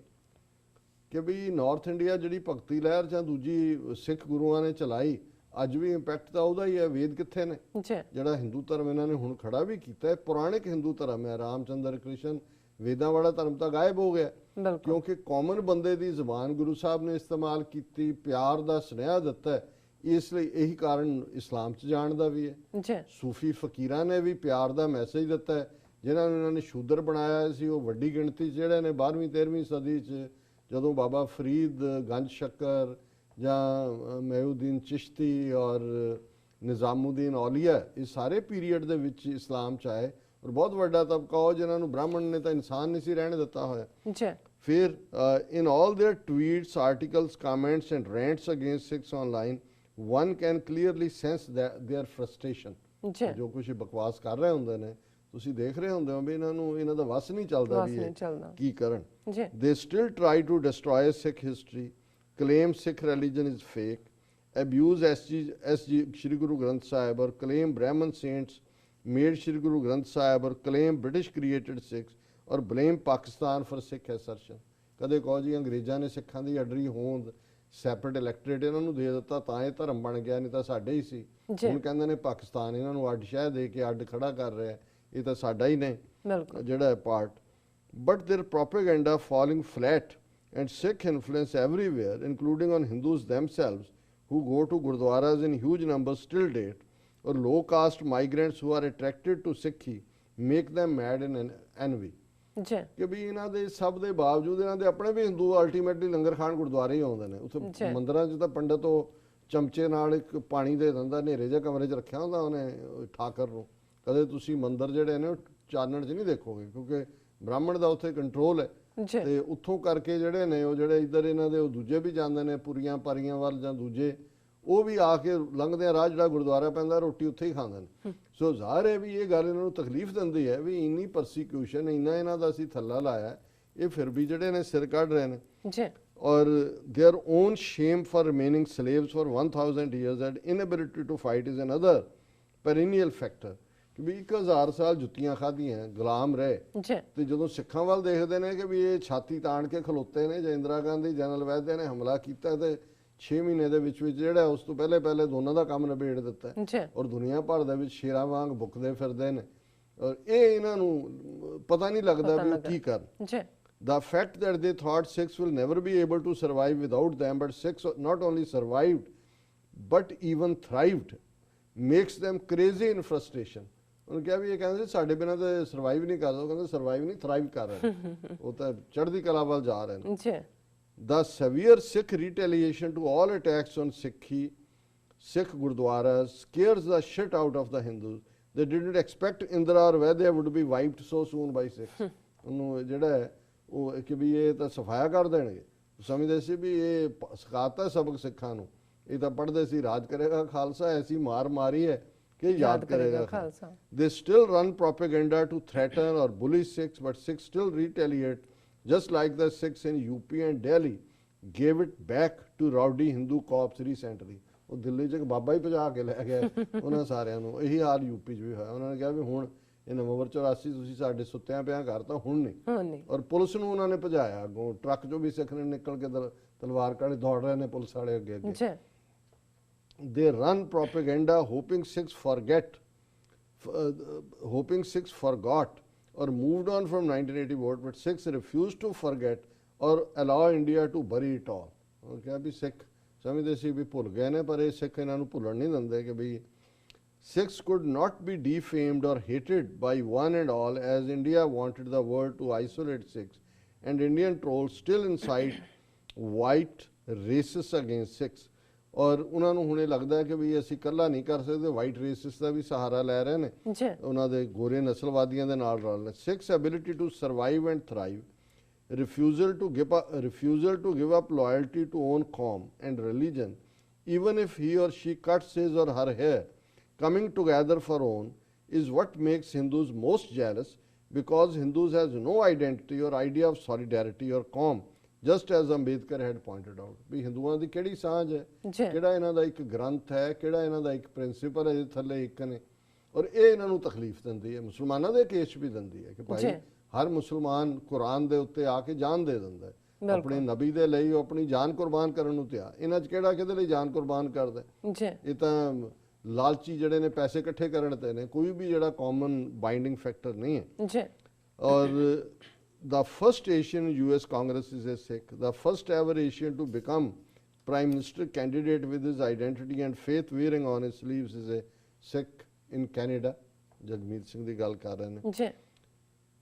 ਕਿ ਵੀ north India ਜਿਹੜੀ ਭਗਤੀ ਲਹਿਰ ਜਾਂ ਦੂਜੀ ਸਿੱਖ ਗੁਰੂਆਂ ਨੇ ਚਲਾਈ, ਅੱਜ ਵੀ ਇੰਪੈਕਟ ਤਾਂ ਉਹਦਾ ਹੀ ਹੈ। ਵੇਦ ਕਿੱਥੇ ਨੇ? ਜਿਹੜਾ ਹਿੰਦੂ ਧਰਮ ਇਹਨਾਂ ਨੇ ਹੁਣ ਖੜਾ ਵੀ ਕੀਤਾ ਹੈ, ਪੁਰਾਣਿਕ ਹਿੰਦੂ ਧਰਮ ਹੈ, ਰਾਮਚੰਦਰ ਕ੍ਰਿਸ਼ਨ, ਵੇਦਾਂ ਵਾਲਾ ਧਰਮ ਤਾਂ ਗਾਇਬ ਹੋ ਗਿਆ, ਕਿਉਂਕਿ ਕਾਮਨ ਬੰਦੇ ਦੀ ਜ਼ੁਬਾਨ ਗੁਰੂ ਸਾਹਿਬ ਨੇ ਇਸਤੇਮਾਲ ਕੀਤੀ, ਪਿਆਰ ਦਾ ਸੁਨੇਹਾ ਦਿੱਤਾ ਹੈ। ਇਸ ਲਈ ਇਹੀ ਕਾਰਨ ਇਸਲਾਮ 'ਚ ਜਾਣ ਦਾ ਵੀ ਹੈ। ਸੂਫੀ ਫਕੀਰਾਂ ਨੇ ਵੀ ਪਿਆਰ ਦਾ ਮੈਸੇਜ ਦਿੱਤਾ ਹੈ। ਜਿਨ੍ਹਾਂ ਨੂੰ ਇਹਨਾਂ ਨੇ ਸ਼ੂਦਰ ਬਣਾਇਆ ਸੀ ਉਹ ਵੱਡੀ ਗਿਣਤੀ 'ਚ ਜਿਹੜੇ ਨੇ 12ਵੀਂ 13ਵੀਂ ਸਦੀ 'ਚ ਜਦੋਂ ਬਾਬਾ ਫਰੀਦ, ਗੰਜ ਸ਼ੱਕਰ ਜਾਂ ਮਹਿਉਦੀਨ ਚਿਸ਼ਤੀ ਔਰ ਨਿਜ਼ਾਮੁਦੀਨ ਔਲੀਆ, ਇਹ ਸਾਰੇ ਪੀਰੀਅਡ ਦੇ ਵਿੱਚ ਇਸਲਾਮ 'ਚ ਆਏ। ਔਰ ਬਹੁਤ ਵੱਡਾ ਤਬਕਾ ਉਹ ਜਿਨ੍ਹਾਂ ਨੂੰ ਬ੍ਰਾਹਮਣ ਨੇ ਤਾਂ ਇਨਸਾਨ ਨਹੀਂ ਸੀ ਰਹਿਣ ਦਿੱਤਾ ਹੋਇਆ। ਫਿਰ in all their tweets, articles, comments and rants against Sikhs online, one can clearly sense that their frustration। ਜੋ ਕੁਝ ਬਕਵਾਸ ਕਰ ਰਹੇ ਹੁੰਦੇ ਨੇ ਤੁਸੀਂ ਦੇਖ ਰਹੇ ਹੁੰਦੇ ਹੋ ਵੀ ਇਹਨਾਂ ਨੂੰ ਇਹਨਾਂ ਦਾ ਵਸ ਨਹੀਂ ਚੱਲਦਾ ਵੀ ਇਹ ਕੀ ਕਰਨ। they still try to destroy Sikh history, claim Sikh religion is fake, abuse SG Shri Guru Granth Sahib, or claim Brahmin saints made Shri Guru Granth Sahib, or claim British created Sikhs, or blame Pakistan for Sikh assertion। ਕਦੇ ਕਹੋ ਜੀ ਅੰਗਰੇਜ਼ਾਂ ਨੇ ਸਿੱਖਾਂ ਦੀ ਅਡਰੀ ਹੋਂਦ, separate ਇਲੈਕਟ੍ਰੇਟ ਇਹਨਾਂ ਨੂੰ ਦੇ ਦਿੱਤਾ ਤਾਂ ਇਹ ਧਰਮ ਬਣ ਗਿਆ, ਨਹੀਂ ਤਾਂ ਸਾਡੇ ਹੀ ਸੀ। ਹੁਣ ਕਹਿੰਦੇ ਨੇ ਪਾਕਿਸਤਾਨ ਇਹਨਾਂ ਨੂੰ ਅੱਡ ਸ਼ਹਿ ਦੇ ਕੇ ਅੱਡ ਖੜਾ ਕਰ ਰਿਹਾ, ਇਹ ਤਾਂ ਸਾਡਾ ਹੀ ਨੇ ਜਿਹੜਾ part. But there propaganda falling flat and Sikh influence everywhere, including on Hindus themselves who go to gurdwaras in huge numbers still date, or low caste migrants who are attracted to Sikhi, make them mad in envy। ਕਿ ਵੀ ਇਹਨਾਂ ਦੇ ਸਭ ਦੇ ਬਾਵਜੂਦ ਇਹਨਾਂ ਦੇ ਆਪਣੇ ਵੀ Hindu ultimately ਲੰਗਰ ਖਾਣ ਗੁਰਦੁਆਰੇ ਹੀ ਆਉਂਦੇ ਨੇ। ਉੱਥੇ ਮੰਦਿਰਾਂ 'ਚ ਤਾਂ ਪੰਡਤ ਉਹ ਚਮਚੇ ਨਾਲ ਇੱਕ ਪਾਣੀ ਦੇ ਦਿੰਦਾ, ਹਨੇਰੇ ਜਿਹੇ ਕਮਰੇ 'ਚ ਰੱਖਿਆ ਹੁੰਦਾ ਉਹਨੇ ਠਾਕਰ ਨੂੰ। ਕਦੇ ਤੁਸੀਂ ਮੰਦਿਰ ਜਿਹੜੇ ਨੇ ਉਹ ਚਾਨਣ 'ਚ ਨਹੀਂ ਦੇਖੋਗੇ, ਕਿਉਂਕਿ ਬ੍ਰਾਹਮਣ ਦਾ ਉੱਥੇ ਕੰਟਰੋਲ ਹੈ। ਤੇ ਉੱਥੋਂ ਕਰਕੇ ਜਿਹੜੇ ਨੇ ਉਹ ਜਿਹੜੇ ਇੱਧਰ ਇਹਨਾਂ ਦੇ ਉਹ ਦੂਜੇ ਵੀ ਜਾਂਦੇ ਨੇ ਪੁਰੀਆਂ ਪਾਰੀਆਂ ਵੱਲ, ਜਾਂ ਦੂਜੇ ਉਹ ਵੀ ਆ ਕੇ ਲੰਘਦੇ ਆ ਰਾਹ ਜਿਹੜਾ ਗੁਰਦੁਆਰਾ ਪੈਂਦਾ ਰੋਟੀ ਉੱਥੇ ਹੀ ਖਾਂਦੇ ਨੇ। ਸੋ ਜ਼ਾਹਰ ਹੈ ਵੀ ਇਹ ਗੱਲ ਇਹਨਾਂ ਨੂੰ ਤਕਲੀਫ ਦਿੰਦੀ ਹੈ ਵੀ ਇੰਨੀ ਪਰਸੀਕਿਊਸ਼ਨ, ਇੰਨਾ ਇਹਨਾਂ ਦਾ ਅਸੀਂ ਥੱਲਾ ਲਾਇਆ, ਇਹ ਫਿਰ ਵੀ ਜਿਹੜੇ ਨੇ ਸਿਰ ਕੱਢ ਰਹੇ ਨੇ। ਔਰ their own shame for remaining slaves for 1000 years and inability to fight is another perennial factor। ਕਿ ਵੀ 1000 ਸਾਲ ਜੁੱਤੀਆਂ ਖਾਧੀਆਂ, ਗੁਲਾਮ ਰਹੇ, ਤੇ ਜਦੋਂ ਸਿੱਖਾਂ ਵੱਲ ਦੇਖਦੇ ਨੇ ਕਿ ਵੀ ਇਹ ਛਾਤੀ ਤਾਣ ਕੇ ਖਲੋਤੇ ਨੇ, ਜੇ ਇੰਦਰਾ ਗਾਂਧੀ, ਜਨਰਲ ਵੈਦੇ ਨੇ ਹਮਲਾ ਕੀਤਾ ਤੇ 6 ਮਹੀਨੇ ਦੇ ਵਿੱਚ ਜਿਹੜਾ ਉਸ ਤੋਂ ਪਹਿਲੇ ਦੋਨਾਂ ਦਾ ਕੰਮ ਨਿਬੇੜ ਦਿੱਤਾ, ਔਰ ਦੁਨੀਆ ਭਰ ਦੇ ਵਿੱਚ ਸ਼ੇਰਾਂ ਵਾਂਗ ਬੁੱਕਦੇ ਫਿਰਦੇ ਨੇ। ਔਰ ਇਹ ਇਹਨਾਂ ਨੂੰ ਪਤਾ ਨਹੀਂ ਲੱਗਦਾ ਵੀ ਉਹ ਕੀ ਕਰਨ। The fact that they thought Sikhs will never be able to survive without them, but Sikhs not only survived but even thrived, makes them crazy in frustration। ਉਹਨੂੰ ਕਿਹਾ ਵੀ ਇਹ ਕਹਿੰਦੇ ਸਾਡੇ ਬਿਨਾਂ ਤਾਂ ਸਰਵਾਈਵ ਨਹੀਂ ਕਰ ਸਕਦੇ, ਉਹ ਕਹਿੰਦੇ ਸਰਵਾਈਵ ਨਹੀਂ ਥਰਾਈਵ ਕਰ ਰਹੇ ਨੇ, ਉਹ ਤਾਂ ਚੜ੍ਹਦੀ ਕਲਾ ਵੱਲ ਜਾ ਰਹੇ ਨੇ। The severe Sikh retaliation to all attacks on Sikh gurdwaras scares the shit out of the Hindus। They didn't expect Indra or Vaidya would be wiped so soon by Sikhs। ਉਹਨੂੰ ਜਿਹੜਾ ਉਹ ਕਿ ਵੀ ਇਹ ਤਾਂ ਸਫਾਇਆ ਕਰ ਦੇਣਗੇ, ਸਮਝਦੇ ਸੀ ਵੀ ਇਹ ਸਿਖਾਤਾ ਸਬਕ ਸਿੱਖਾਂ ਨੂੰ, ਇਹ ਤਾਂ ਪੜ੍ਹਦੇ ਸੀ ਰਾਜ ਕਰੇਗਾ ਖਾਲਸਾ, ਐਸੀ ਮਾਰ ਮਾਰੀ ਹੈ ਕਿ ਯਾਦ ਕਰੇਗਾ Khalsa. They still run propaganda to threaten or bully Sikhs, but Sikhs still retaliate, just like the Sikhs in UP and Delhi gave it back to rowdy Hindu cops recently। ਉਹ ਦਿੱਲੀ 'ਚ ਇੱਕ ਬਾਬਾ ਹੀ ਭਜਾ ਕੇ ਲੈ ਗਿਆ ਉਹਨਾਂ ਸਾਰਿਆਂ ਨੂੰ। ਇਹੀ ਹਾਲ ਯੂਪੀ 'ਚ ਵੀ ਹੋਇਆ। ਉਹਨਾਂ ਨੇ ਕਿਹਾ ਵੀ ਹੁਣ ਇਹ ਨਵੰਬਰ 84 ਤੁਸੀਂ ਸਾਡੇ ਸੁੱਤਿਆਂ ਪਿਆਂ ਕਰਤਾ, ਹੁਣ ਨਹੀਂ। ਹਾਂ ਨਹੀਂ ਔਰ ਪੁਲਿਸ ਨੂੰ ਉਹਨਾਂ ਨੇ ਭਜਾਇਆ ਅੱਗੋਂ, ਟਰੱਕ 'ਚੋਂ ਵੀ ਸਿੱਖ ਨੇ ਨਿਕਲ ਕੇ ਤਲਵਾਰ ਕਾੜੇ ਦੌੜ ਰਹੇ ਨੇ ਪੁਲਿਸ ਵਾਲੇ ਅੱਗੇ ਅੱਗੇ। ਜੀ They run propaganda hoping Sikhs forgot or moved on from 1980 vote, but Sikhs refused to forget or allow India to bury it all. ਉਹ ਕਿਹਾ ਵੀ ਸਿੱਖ ਸਮਝਦੇ ਸੀ ਵੀ ਭੁੱਲ ਗਏ ਨੇ, ਪਰ ਇਹ ਸਿੱਖ ਇਹਨਾਂ ਨੂੰ ਭੁੱਲਣ ਨਹੀਂ ਦਿੰਦੇ ਕਿ ਵੀ Sikhs could not be defamed or hated by one and all, as India wanted the world to isolate Sikhs, and Indian trolls still incite white racists against Sikhs. ਔਰ ਉਹਨਾਂ ਨੂੰ ਹੁਣੇ ਲੱਗਦਾ ਕਿ ਵੀ ਅਸੀਂ ਇਕੱਲਾ ਨਹੀਂ ਕਰ ਸਕਦੇ, ਵਾਈਟ ਰੇਸਿਸ ਦਾ ਵੀ ਸਹਾਰਾ ਲੈ ਰਹੇ ਨੇ, ਜੀ ਉਹਨਾਂ ਦੇ ਗੋਰੇ ਨਸਲਵਾਦੀਆਂ ਦੇ ਨਾਲ ਰਲ। Sikhs' ability to survive and thrive, refusal to give up loyalty to own qawm and religion, even if he or she cuts his or her hair, coming together for own, is what makes Hindus most jealous, because Hindus has no identity or idea of solidarity or qawm, just as Ambedkar had pointed out। ਵੀ ਹਿੰਦੂਆਂ ਦੀ ਕਿਹੜੀ ਸਾਂਝ ਹੈ, ਜੀ ਕਿਹੜਾ ਇਹਨਾਂ ਦਾ ਇੱਕ ਗ੍ਰੰਥ ਹੈ, ਕਿਹੜਾ ਇਹਨਾਂ ਦਾ ਇੱਕ ਪ੍ਰਿੰਸੀਪਲ ਹੈ ਜਿਹਦੇ ਥੱਲੇ ਇੱਕ ਨੇ, ਔਰ ਇਹ ਇਹਨਾਂ ਨੂੰ ਤਕਲੀਫ ਦਿੰਦੀ ਹੈ, ਮੁਸਲਮਾਨਾਂ ਦੇ ਕੇਸ ਵੀ ਦਿੰਦੀ ਹੈ ਕਿ ਭਾਈ ਜੀ। ਹਰ ਮੁਸਲਮਾਨ ਕੁਰਾਨ ਦੇ ਉੱਤੇ ਆ ਕੇ ਜਾਨ ਦੇ ਦਿੰਦਾ ਹੈ, ਬਿਲਕੁਲ। ਆਪਣੇ ਨਬੀ ਦੇ ਲਈ ਉਹ ਆਪਣੀ ਜਾਨ ਕੁਰਬਾਨ ਕਰਨ ਨੂੰ ਤਿਆਰ। ਇਹਨਾਂ 'ਚ ਕਿਹੜਾ ਕਿਹਦੇ ਲਈ ਜਾਨ ਕੁਰਬਾਨ ਕਰਦਾ ਹੈ? ਜੀ ਇਹ ਤਾਂ ਲਾਲਚੀ ਜਿਹੜੇ ਨੇ, ਪੈਸੇ ਇਕੱਠੇ ਕਰਨ ਤੇ ਨੇ, ਕੋਈ ਵੀ ਜਿਹੜਾ ਕਾਮਨ ਬਾਈਂਡਿੰਗ ਫੈਕਟਰ ਨਹੀਂ ਹੈ। ਜੀ ਔਰ the first Asian US Congress is a Sikh, the first ever Asian to become Prime Minister candidate with his identity and faith wearing on his sleeves is a Sikh in Canada। Jagmeet Singh ਦੀ ਗੱਲ ਕਰ ਰਹੇ ਨੇ। ਜੀ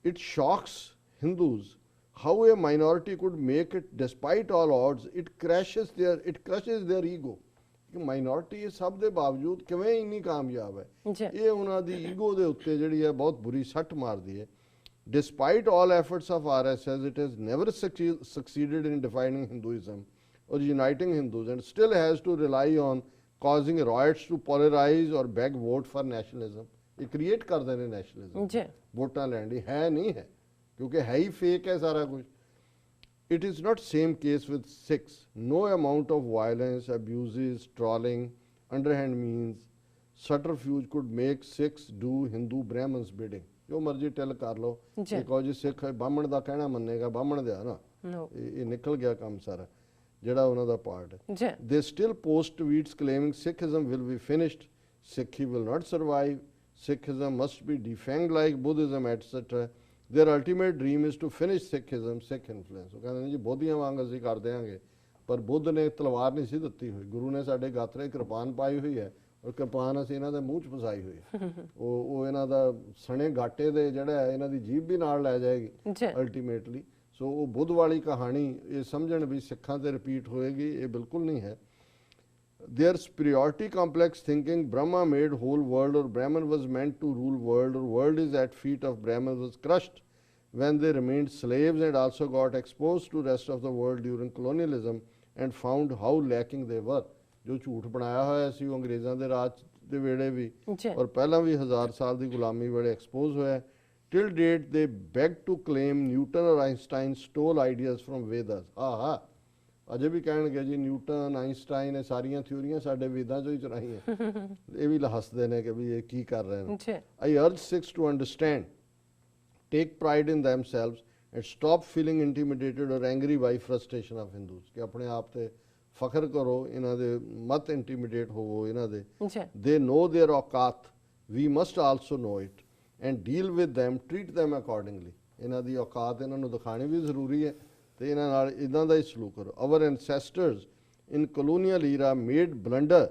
It shocks Hindus how a minority could make it despite all odds. It crushes their ego। ਕਿ minority ਇਹ ਸਭ ਦੇ ਬਾਵਜੂਦ ਕਿਵੇਂ ਇੰਨੀ ਕਾਮਯਾਬ ਹੈ, ਜੀ ਇਹ ਉਹਨਾਂ ਦੀ ਈਗੋ ਦੇ ਉੱਤੇ ਜਿਹੜੀ ਹੈ ਬਹੁਤ ਬੁਰੀ ਸੱਟ ਮਾਰਦੀ ਹੈ। Despite all efforts of RSS, it has never succeeded in defining Hinduism or uniting Hindus, and still has to rely on causing riots to polarize or beg vote for nationalism। ਇਹ create ਕਰਦੇ ਨੇ nationalism, ਜੀ ਵੋਟਾਂ ਲੈਣ ਲਈ, ਹੈ ਨਹੀਂ ਹੈ, ਕਿਉਂਕਿ ਹੈ ਹੀ fake ਹੈ ਸਾਰਾ ਕੁਝ। It is not same case with Sikhs। No amount of violence, abuses, trolling, underhand means, subterfuge could make Sikhs do Hindu Brahmins bidding। ਜੋ ਮਰਜ਼ੀ ਟਿਲ ਕਰ ਲਓ, ਜੀ। ਇਹ ਕਹੋ ਜੀ ਸਿੱਖ ਬਾਹਮਣ ਦਾ ਕਹਿਣਾ ਮੰਨੇਗਾ, ਬਾਹਮਣ ਦੇ ਆ ਨਾ, ਨੋ ਇਹ ਨਿਕਲ ਗਿਆ ਕੰਮ ਸਾਰਾ ਜਿਹੜਾ ਉਹਨਾਂ ਦਾ ਪਾਰਟ ਹੈ। ਜੀ They still post tweets claiming Sikhism will be finished, Sikhi will not survive, Sikhism must be defanged like Buddhism, etc. Their ultimate dream is to finish Sikhism, Sikh influence। ਉਹ ਕਹਿੰਦੇ ਨੇ ਜੀ ਬੋਧੀਆਂ ਵਾਂਗ ਅਸੀਂ ਕਰ ਦਿਆਂਗੇ, ਪਰ ਬੁੱਧ ਨੇ ਤਲਵਾਰ ਨਹੀਂ ਸੀ ਦਿੱਤੀ ਹੋਈ, ਗੁਰੂ ਨੇ ਸਾਡੇ ਗਾਤਰੇ ਕਿਰਪਾਨ ਪਾਈ ਹੋਈ ਹੈ, ਔਰ ਕਿਰਪਾਨ ਅਸੀਂ ਇਹਨਾਂ ਦੇ ਮੂੰਹ 'ਚ ਫਸਾਈ ਹੋਈ ਹੈ। ਉਹ ਇਹਨਾਂ ਦਾ ਸਣੇ ਗਾਟੇ ਦੇ ਜਿਹੜਾ ਹੈ ਇਹਨਾਂ ਦੀ ਜੀਭ ਵੀ ਨਾਲ ਲੈ ਜਾਏਗੀ ਜੀ ਅਲਟੀਮੇਟਲੀ। ਸੋ ਉਹ ਬੁੱਧ ਵਾਲੀ ਕਹਾਣੀ ਇਹ ਸਮਝਣ ਵੀ ਸਿੱਖਾਂ ਤੇ ਰਿਪੀਟ ਹੋਏਗੀ, ਇਹ ਬਿਲਕੁਲ ਨਹੀਂ ਹੈ। Their superiority complex thinking Brahma made whole world or Brahman was meant to rule world or world is at feet of Brahman was crushed when they remained slaves and also got exposed to rest of the world during colonialism and found how lacking they were। ਜੋ ਝੂਠ ਬਣਾਇਆ ਹੋਇਆ ਸੀ ਉਹ ਅੰਗਰੇਜ਼ਾਂ ਦੇ ਰਾਜ ਦੇ ਵੇਲੇ ਵੀ, ਜੀ ਔਰ ਪਹਿਲਾਂ ਵੀ 1000 ਸਾਲ ਦੀ ਗੁਲਾਮੀ ਵੇਲੇ ਐਕਸਪੋਜ਼ ਹੋਇਆ। Till date they beg to claim Newton or Einstein stole ideas from Vedas। ਹਾਂ ਅਜੇ ਵੀ ਕਹਿਣਗੇ ਜੀ ਨਿਊਟਨ, ਆਇਨਸਟਾਈਨ, ਇਹ ਸਾਰੀਆਂ ਥਿਊਰੀਆਂ ਸਾਡੇ ਵੇਦਾਂ ਚੋਂ ਹੀ ਚੁਰਾਈਆਂ। ਇਹ ਵੀ ਹੱਸਦੇ ਨੇ ਕਿ ਵੀ ਇਹ ਕੀ ਕਰ ਰਹੇ ਨੇ। ਜੀ I urge Sikhs to understand, take pride in themselves and stop feeling intimidated or angry by frustration of Hindus। ਕਿ ਆਪਣੇ ਆਪ ਤੇ ਫਖਰ ਕਰੋ, ਇਹਨਾਂ ਦੇ ਮਤ ਇੰਟੀਮੀਡੇਟ ਹੋਵੋ ਇਹਨਾਂ ਦੇ। ਜੀ They know their ਔਕਾਤ, we must also know it and deal with them, treat them accordingly। ਇਹਨਾਂ ਦੀ ਔਕਾਤ ਇਹਨਾਂ ਨੂੰ ਦਿਖਾਣੀ ਵੀ ਜ਼ਰੂਰੀ ਹੈ ਤੇ ਇਹਨਾਂ ਨਾਲ ਇਦਾਂ ਦਾ ਹੀ ਸਲੂਕ ਕਰੋ। Our ancestors in colonial era made blunder,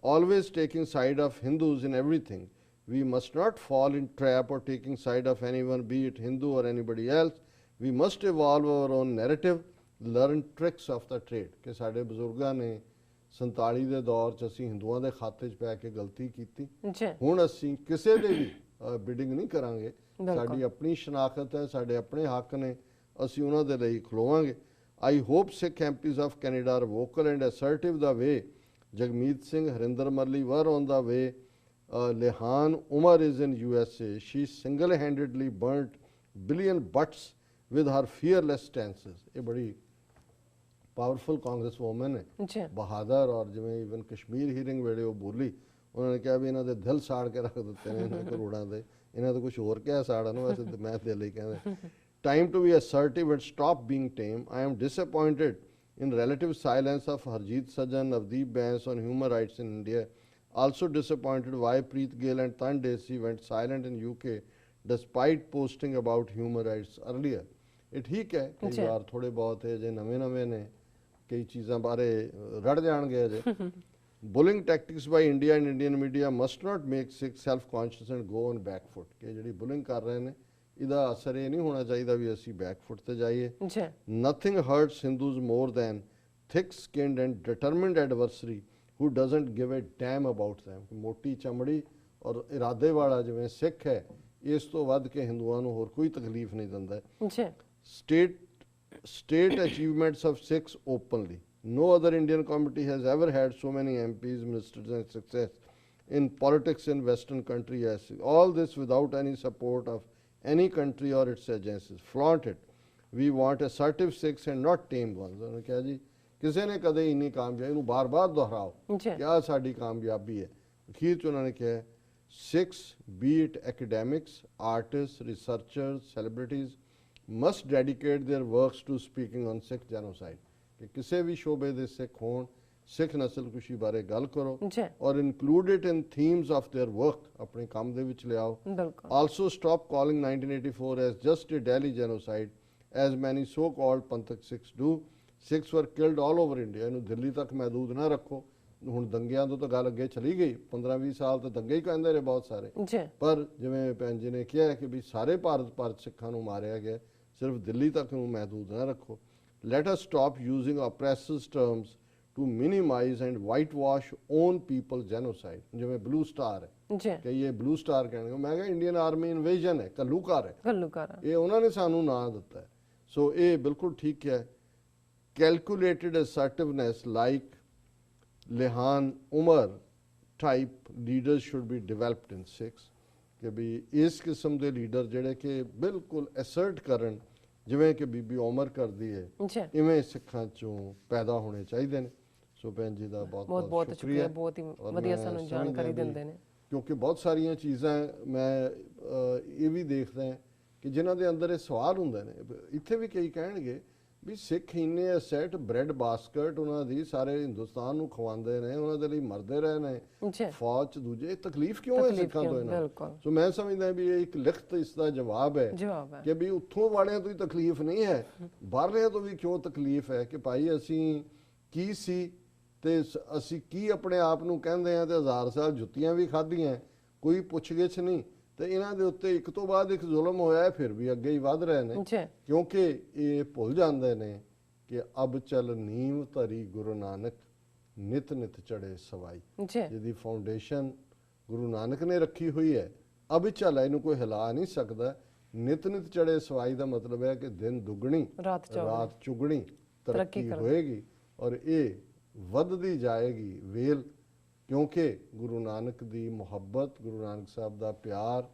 always taking side of Hindus in everything। We must not fall in trap or taking side of anyone, be it Hindu or anybody else। We must evolve our own narrative, learn tricks of the trade। ਕਿ ਸਾਡੇ ਬਜ਼ੁਰਗਾਂ ਨੇ 47 ਦੇ ਦੌਰ 'ਚ ਅਸੀਂ ਹਿੰਦੂਆਂ ਦੇ ਖਾਤੇ 'ਚ ਪੈ ਕੇ ਗਲਤੀ ਕੀਤੀ, ਜੀ ਹੁਣ ਅਸੀਂ ਕਿਸੇ ਦੇ ਵੀ ਬਿਡਿੰਗ ਨਹੀਂ ਕਰਾਂਗੇ। ਬਿਲਕੁਲ। ਸਾਡੀ ਆਪਣੀ ਸ਼ਨਾਖਤ ਹੈ, ਸਾਡੇ ਆਪਣੇ ਹੱਕ ਨੇ, ਅਸੀਂ ਉਹਨਾਂ ਦੇ ਲਈ ਖਲੋਵਾਂਗੇ। I hope Sikh MPs of Canada are vocal and assertive the way Jagmeet Singh, Harinder Marli were on the way Lehan Umar is in USA। She single-handedly burnt billion butts with her fearless stances। ਇਹ ਬੜੀ powerful Congress woman ਹੈ, ਜੀ ਬਹਾਦਰ, ਔਰ ਜਿਵੇਂ even Kashmir hearing ਵੇਲੇ ਉਹ ਬੋਲੀ, ਉਹਨਾਂ ਨੇ ਕਿਹਾ ਵੀ ਇਹਨਾਂ ਦੇ ਦਿਲ ਸਾੜ ਕੇ ਰੱਖ ਦਿੱਤੇ ਨੇ ਇਹਨਾਂ ਕਰੋੜਾਂ ਦੇ, ਇਹਨਾਂ ਦਾ ਕੁਝ ਹੋਰ ਕਿਹਾ ਸਾੜਾ ਨੂੰ, ਵੈਸੇ ਤਾਂ ਮੈਂ ਦੇ ਲਈ ਕਹਿੰਦਾ time to be assertive and stop being tame. I am disappointed in relative silence of Harjeet Sajjan, Navdeep Bains on human rights in India. Also disappointed why Preet Gill and Tan Desi went silent in UK despite posting about human rights earlier. ਇਹ ਠੀਕ ਹੈ ਕਈ ਵਾਰ ਥੋੜੇ ਬਹੁਤ ਜੇ ਨਵੇਂ ਨੇ ਕਈ ਚੀਜ਼ਾਂ ਬਾਰੇ ਰੜ ਜਾਣਗੇ ਅਜੇ bullying tactics by India and Indian media must not make Sikhs self-conscious and go on back foot. ਕਿ ਜਿਹੜੀ bullying ਕਰ ਰਹੇ ਨੇ ਇਹਦਾ ਅਸਰ ਇਹ ਨਹੀਂ ਹੋਣਾ ਚਾਹੀਦਾ ਵੀ ਅਸੀਂ ਬੈਕ ਫੁੱਟ ਤੇ ਜਾਈਏ nothing hurts Hindus more than thick-skinned and determined adversary who doesn't give a damn about them. ਮੋਟੀ ਚਮੜੀ ਔਰ ਇਰਾਦੇ ਵਾਲਾ ਜਿਵੇਂ ਸਿੱਖ ਹੈ ਇਸ ਤੋਂ ਵੱਧ ਕੇ ਹਿੰਦੂਆਂ ਨੂੰ ਹੋਰ ਕੋਈ ਤਕਲੀਫ ਨਹੀਂ ਦਿੰਦਾ state achievements of Sikhs openly. No other Indian community has ever had so many MPs, ministers and success in politics in Western country as all this without any support of any country or its agencies. Flaunt it. We want assertive Sikhs and not tame ones. ਉਹਨੇ ਕਿਹਾ ਜੀ ਕਿਸੇ ਨੇ ਕਦੇ ਇੰਨੀ ਕਾਮਯਾਬੀ ਨੂੰ ਬਾਰ-ਬਾਰ ਦੁਹਰਾਓ ਕਿ ਆਹ ਸਾਡੀ ਕਾਮਯਾਬੀ ਹੈ। ਅਖੀਰ ਚ ਉਹਨਾਂ ਨੇ ਕਿਹਾ Sikhs, be it academics, artists, researchers, celebrities, must dedicate their works to speaking on Sikh genocide. ਕਿ ਕਿਸੇ ਵੀ ਸ਼ੋਬੇ ਦੇ ਸਿੱਖ ਹੋਣ ਸਿੱਖ ਨਸਲਕੁਸ਼ੀ ਬਾਰੇ ਗੱਲ ਕਰੋ ਔਰ include it in themes of their work ਆਪਣੇ ਕੰਮ ਦੇ ਵਿੱਚ ਲਿਆਓ। Also stop calling 1984 as just a Delhi genocide as many so-called Panthak Sikhs do. Sikhs were killed all over India. ਇਹਨੂੰ ਦਿੱਲੀ ਤੱਕ ਮਹਿਦੂਦ ਨਾ ਰੱਖੋ। ਹੁਣ ਦੰਗਿਆਂ ਤੋਂ ਤਾਂ ਗੱਲ ਅੱਗੇ ਚਲੀ ਗਈ 15-20 ਸਾਲ ਤਾਂ ਦੰਗੇ ਹੀ ਕਹਿੰਦੇ ਰਹੇ ਬਹੁਤ ਸਾਰੇ ਪਰ ਜਿਵੇਂ ਭੈਣ ਜੀ ਨੇ ਕਿਹਾ ਕਿ ਵੀ ਸਾਰੇ ਭਾਰਤ ਭਰ ਸਿੱਖਾਂ ਨੂੰ ਮਾਰਿਆ ਗਿਆ ਸਿਰਫ ਦਿੱਲੀ ਤੱਕ ਨੂੰ ਮਹਿਦੂਦ ਨਾ ਰੱਖੋ। Let us stop using oppressive terms to minimize and whitewash own people genocide. ਜਿਵੇਂ ਬਲੂ ਸਟਾਰ ਹੈ ਕਿ ਇਹ ਬਲੂ ਸਟਾਰ ਕਹਿਣਗੇ ਮੈਂ ਕਿਹਾ ਇੰਡੀਅਨ ਆਰਮੀ ਇਨਵੇਜਨ ਹੈ ਘੱਲੂਘਾਰ ਹੈ ਇਹ ਉਹਨਾਂ ਨੇ ਸਾਨੂੰ ਨਾਂ ਦਿੱਤਾ ਹੈ ਸੋ ਇਹ ਬਿਲਕੁਲ ਠੀਕ ਹੈ। Calculated assertiveness like Lehan Umar type leaders should be developed in Sikhs ਕਿ ਵੀ ਇਸ ਕਿਸਮ ਦੇ ਲੀਡਰ ਜਿਹੜੇ ਕਿ ਬਿਲਕੁਲ ਅਸਰਟ ਕਰਨ ਜਿਵੇਂ ਕਿ ਬੀਬੀ ਉਮਰ ਕਰਦੀ ਹੈ ਇਵੇਂ ਸਿੱਖਾਂ ਚੋਂ ਪੈਦਾ ਹੋਣੇ ਚਾਹੀਦੇ ਨੇ। ਸੋ ਭੈਣ ਜੀ ਦਾ ਬਹੁਤ ਬਹੁਤ ਸ਼ੁਕਰੀਆ ਬਹੁਤ ਹੀ ਵਧੀਆ ਸਾਨੂੰ ਜਾਣਕਾਰੀ ਦਿੰਦੇ ਨੇ ਕਿਉਂਕਿ ਬਹੁਤ ਸਾਰੀਆਂ ਚੀਜ਼ਾਂ ਮੈਂ ਇਹ ਵੀ ਦੇਖਦਾ ਕਿ ਜਿਨ੍ਹਾਂ ਦੇ ਅੰਦਰ ਇਹ ਸਵਾਲ ਹੁੰਦੇ ਨੇ ਇੱਥੇ ਵੀ ਕਈ ਕਹਿਣਗੇ ਵੀ ਸਿੱਖ ਇੰਨੇ ਅਸੈਟ ਬ੍ਰੈਡ ਬਾਸਕਟ ਉਹਨਾਂ ਦੀ ਸਾਰੇ ਹਿੰਦੁਸਤਾਨ ਨੂੰ ਖਵਾਉਂਦੇ ਨੇ ਉਹਨਾਂ ਦੇ ਲਈ ਮਰਦੇ ਰਹੇ ਨੇ ਫੌਜ ਚ ਦੂਜੇ ਤਕਲੀਫ ਕਿਉਂ ਹੈ ਸਿੱਖਾਂ ਤੋਂ ਇਹਨਾਂ ਸੋ ਮੈਂ ਸਮਝਦਾ ਵੀ ਇਹ ਇੱਕ ਲਿਖਤ ਇਸ ਦਾ ਜਵਾਬ ਹੈ ਕਿ ਵੀ ਉੱਥੋਂ ਵਾਲਿਆਂ ਤੋਂ ਹੀ ਤਕਲੀਫ ਨਹੀਂ ਹੈ ਬਾਹਰਲਿਆਂ ਤੋਂ ਵੀ ਕਿਉਂ ਤਕਲੀਫ ਹੈ ਕਿ ਭਾਈ ਅਸੀਂ ਕੀ ਸੀ ਤੇ ਅਸੀਂ ਕੀ ਆਪਣੇ ਆਪ ਨੂੰ ਕਹਿੰਦੇ ਆ ਤੇ 1000 ਸਾਲ ਜੁੱਤੀਆਂ ਵੀ ਖਾਧੀਆਂ ਕੋਈ ਪੁੱਛਗਿੱਛ ਨਹੀਂ ਤੇ ਇਹਨਾਂ ਦੇ ਉੱਤੇ ਇੱਕ ਤੋਂ ਬਾਅਦ ਇੱਕ ਜ਼ੁਲਮ ਹੋਇਆ ਫਿਰ ਵੀ ਅੱਗੇ ਹੀ ਵਧ ਰਹੇ ਨੇ ਕਿਉਂਕਿ ਇਹ ਭੁੱਲ ਜਾਂਦੇ ਨੇ ਕਿ ਅਬ ਚਲ ਨੀਂਵ ਧਰੀ ਗੁਰੂ ਨਾਨਕ ਨਿਤ ਨਿਤ ਚੜੇ ਸਵਾਈ ਜਿਹਦੀ ਫਾਊਂਡੇਸ਼ਨ ਗੁਰੂ ਨਾਨਕ ਨੇ ਰੱਖੀ ਹੋਈ ਹੈ ਅਬ ਚਲ ਇਹਨੂੰ ਕੋਈ ਹਿਲਾ ਨਹੀਂ ਸਕਦਾ ਨਿਤ ਨਿਤ ਚੜੇ ਸਵਾਈ ਦਾ ਮਤਲਬ ਹੈ ਕਿ ਦਿਨ ਦੁੱਗਣੀ ਰਾਤ ਚੁਗਣੀ ਤਰੱਕੀ ਹੋਏਗੀ ਔਰ ਇਹ ਵੱਧਦੀ ਜਾਏਗੀ ਵੇਲ ਕਿਉਂਕਿ ਗੁਰੂ ਨਾਨਕ ਦੀ ਮੁਹੱਬਤ ਗੁਰੂ ਨਾਨਕ ਸਾਹਿਬ ਦਾ ਪਿਆਰ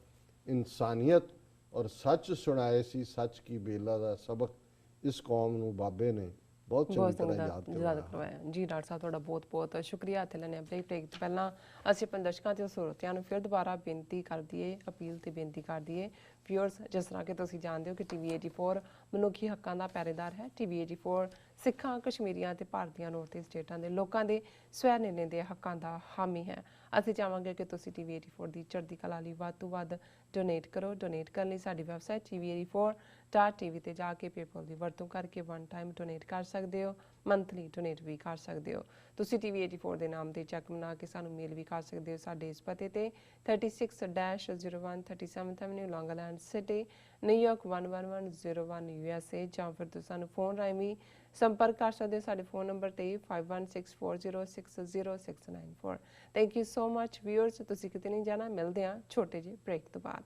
ਇਨਸਾਨੀਅਤ ਔਰ ਸੱਚ ਸੁਣਾਏ ਸੀ ਸੱਚ ਕੀ ਬੇਲਾ ਦਾ ਸਬਕ ਇਸ ਕੌਮ ਨੂੰ ਬਾਬੇ ਨੇ ਬਹੁਤ ਚੰਗੀ ਤਰ੍ਹਾਂ ਯਾਦ ਕਰਵਾਇਆ। ਜੀ ਡਾਕਟਰ ਸਾਹਿਬ ਤੁਹਾਡਾ ਬਹੁਤ ਬਹੁਤ ਸ਼ੁਕਰੀਆ। ਇੱਥੇ ਲੈਣੇ ਬ੍ਰੇਕ ਤੋਂ ਪਹਿਲਾਂ ਅਸੀਂ ਆਪਣੇ ਦਰਸ਼ਕਾਂ ਤੇ ਸਰੋਤਿਆਂ ਨੂੰ ਫਿਰ ਦੁਬਾਰਾ ਬੇਨਤੀ ਕਰ ਦਈਏ ਅਪੀਲ ਤੇ ਬੇਨਤੀ ਕਰ ਦਈਏ ਵਿਊਅਰਸ ਜਿਸ ਤਰ੍ਹਾਂ ਕਿ ਤੁਸੀਂ ਜਾਣਦੇ ਹੋ ਕਿ TV 84 ਮਨੁੱਖੀ ਹੱਕਾਂ ਦਾ ਪਹਿਰੇਦਾਰ ਹੈ। TV 84 ਸਿੱਖਾਂ ਕਸ਼ਮੀਰੀਆਂ ਤੇ ਭਾਰਤੀਆਂ ਨੌਰਥ ਈਸਟ ਸਟੇਟਾਂ ਦੇ ਲੋਕਾਂ ਦੇ ਸਵੈ ਨਿਰਣੇ ਦੇ ਹੱਕਾਂ ਦਾ ਹਾਮੀ ਹੈ। ਅਸੀਂ ਚਾਹਾਂਗੇ ਕਿ ਤੁਸੀਂ TV 84 ਦੀ ਚੜ੍ਹਦੀ ਕਲਾ ਲਈ ਵੱਧ ਤੋਂ ਵੱਧ ਡੋਨੇਟ ਕਰੋ। ਡੋਨੇਟ ਕਰਨ ਲਈ ਸਾਡੀ ਵੈਬਸਾਈਟ TV84.tv ਤੇ ਜਾ ਕੇ ਪੇਪਲ ਦੀ ਵਰਤੋਂ ਕਰਕੇ ਵਨ ਟਾਈਮ ਡੋਨੇਟ ਕਰ ਸਕਦੇ ਹੋ ਮੰਥਲੀ ਡੋਨੇਟ ਵੀ ਕਰ ਸਕਦੇ ਹੋ। ਤੁਸੀਂ TV 84 ਦੇ ਨਾਮ ਤੇ ਚੈੱਕ ਬਣਾ ਕੇ ਸਾਨੂੰ ਮੇਲ ਵੀ ਕਰ ਸਕਦੇ ਹੋ ਸਾਡੇ ਇਸ ਪਤੇ ਤੇ 36-01 37th Avenue Long Island City New York 11101 USA ਜਾਂ ਫਿਰ ਤੁਸੀਂ ਸਾਨੂੰ ਫੋਨ ਰਾਹੀਂ ਵੀ ਸੰਪਰਕ ਕਰ ਸਕਦੇ ਹੋ ਸਾਡੇ ਫੋਨ ਨੰਬਰ ਤੇ 5164060694। Thank you so much viewers ਤੁਸੀਂ ਕਿਤੇ ਨਹੀਂ ਜਾਣਾ ਮਿਲਦੇ ਹਾਂ ਛੋਟੇ ਜਿਹੇ ਬ੍ਰੇਕ ਤੋਂ ਬਾਅਦ।